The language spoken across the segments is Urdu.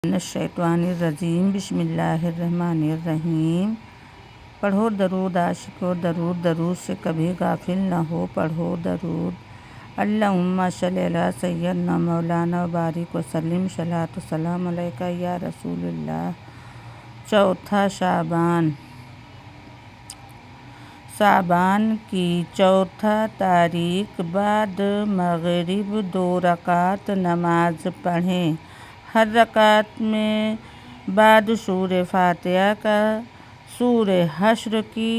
من الشیطان الرجیم بسم اللہ الرحمن الرحیم۔ پڑھو درود عاشقو درود، درود سے کبھی غافل نہ ہو، پڑھو درود۔ اللہم صلی علی سیدنا مولانا بارک وسلم، صلاۃ و سلام علیکہ یا رسول اللہ۔ چوتھا شعبان کی چوتھا تاریخ بعد مغرب 2 رکعت نماز پڑھیں۔ ہر رکعت میں بعد سورہ فاتحہ کا سورہ حشر کی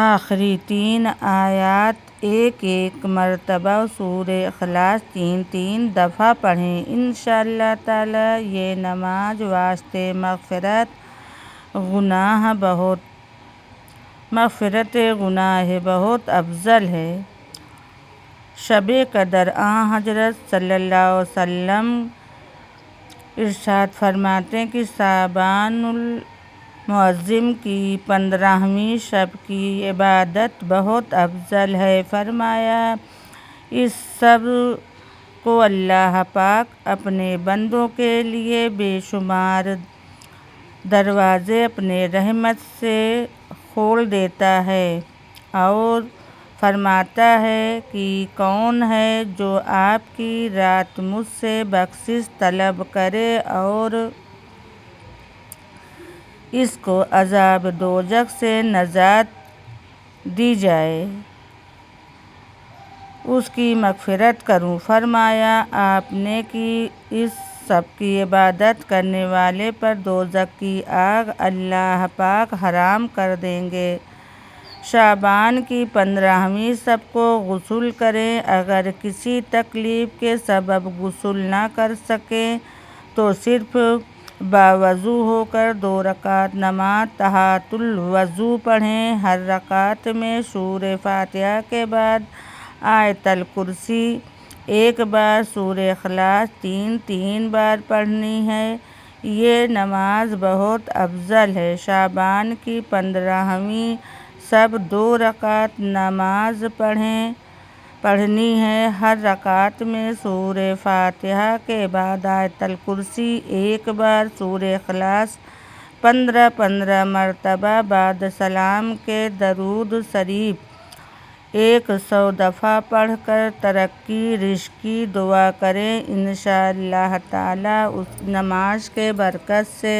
آخری 3 آیات ایک مرتبہ، سورہ اخلاص 3 دفعہ پڑھیں۔ انشاءاللہ تعالی یہ نماز واسطے مغفرت گناہ بہت افضل ہے۔ شب قدر حضرت صلی اللہ علیہ وسلم ارشاد فرماتے ہیں کہ شعبان المعظم کی 15ویں شب کی عبادت بہت افضل ہے۔ فرمایا اس شب کو اللہ پاک اپنے بندوں کے لیے بے شمار دروازے اپنے رحمت سے کھول دیتا ہے اور فرماتا ہے کہ کون ہے جو آپ کی رات مجھ سے بخشش طلب کرے اور اس کو عذاب دوزخ سے نجات دی جائے، اس کی مغفرت کروں۔ فرمایا آپ نے کہ اس شب کی عبادت کرنے والے پر دوزخ کی آگ اللہ پاک حرام کر دیں گے۔ شعبان کی 15ویں شب کو غسل کریں۔ اگر کسی تکلیف کے سبب غسل نہ کر سکیں تو صرف باوضو ہو کر 2 رکعت نماز تحت الوضو پڑھیں۔ ہر رکعت میں سورہ فاتحہ کے بعد آیت الکرسی 1 بار، سورہ اخلاص 3 بار پڑھنی ہے۔ یہ نماز بہت افضل ہے۔ شعبان کی 15ویں شب 2 رکعت نماز پڑھنی ہے۔ ہر رکعت میں سورہ فاتحہ کے بعد آیت الکرسی 1 بار، سورہ اخلاص 15 مرتبہ، بعد سلام کے درود شریف 100 دفعہ پڑھ کر ترقی رزق کی دعا کریں۔ انشاءاللہ تعالی اس نماز کے برکت سے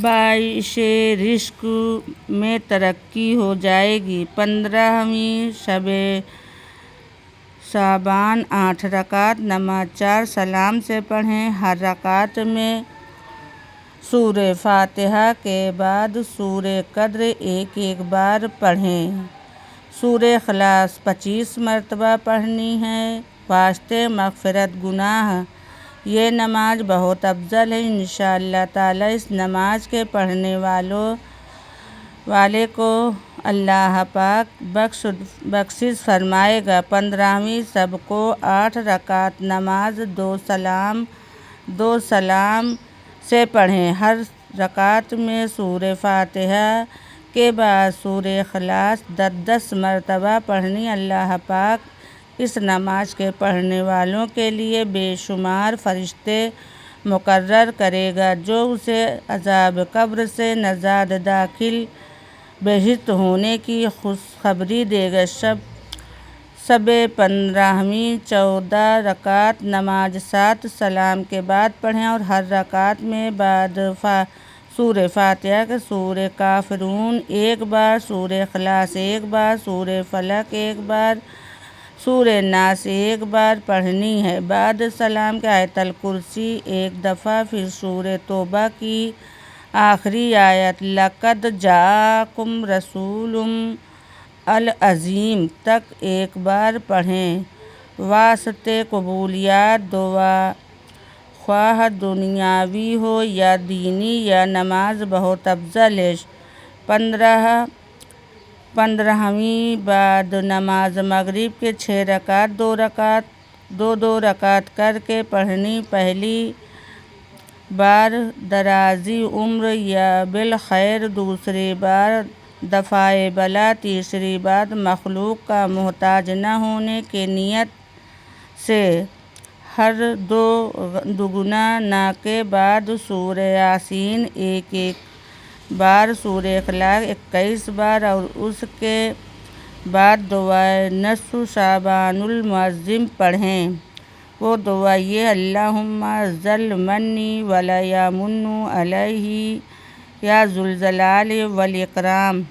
باعث رزق میں ترقی ہو جائے گی۔ 15ویں شب شعبان 8 رکعت نماز 4 سلام سے پڑھیں۔ ہر رکعت میں سورہ فاتحہ کے بعد سورہ قدر 1 بار پڑھیں۔ سورہ اخلاص 25 مرتبہ پڑھنی ہے واسطے مغفرت گناہ۔ یہ نماز بہت افضل ہے۔ انشاءاللہ تعالی اس نماز کے پڑھنے والے کو اللہ پاک بخشش فرمائے گا۔ 15ویں شب کو 8 رکعت نماز 2 سلام سے پڑھیں۔ ہر رکعت میں سورہ فاتحہ کے بعد سورہ اخلاص 10 مرتبہ پڑھنی۔ اللہ پاک اس نماز کے پڑھنے والوں کے لیے بے شمار فرشتے مقرر کرے گا جو اسے عذاب قبر سے نجات داخل بہشت ہونے کی خوشخبری دے گا۔ شب 15ویں 14 رکعت نماز 7 سلام کے بعد پڑھیں اور ہر رکعت میں بعد سورہ فاتحہ کے سورہ کافرون 1 بار، سورہ اخلاص 1 بار، سورہ فلق 1 بار، سورہ ناس 1 بار پڑھنی ہے۔ بعد سلام کے آیت الکرسی 1 دفعہ، پھر سورہ توبہ کی آخری آیت لقد جاءکم رسول العظیم تک 1 بار پڑھیں۔ واسطے قبولیت دعا خواہ دنیاوی ہو یا دینی، یہ نماز بہت افضل ہے۔ 15ویں بعد نماز مغرب کے 6 رکعت 2 رکعت کر کے پڑھنی۔ پہلی بار درازی عمر یا بالخیر، دوسری بار دفع بلا، تیسری بار مخلوق کا محتاج نہ ہونے کی نیت سے ہر دگنا نا کے بعد سورہ یاسین 1 بار، سورہ اخلاص 21 بار اور اس کے بعد دعائے نصف شعبان المعظم پڑھیں۔ وہ دعا یہ: اللہم ذل منی ولا یمن علیہ یا ذوالجلال والاکرام۔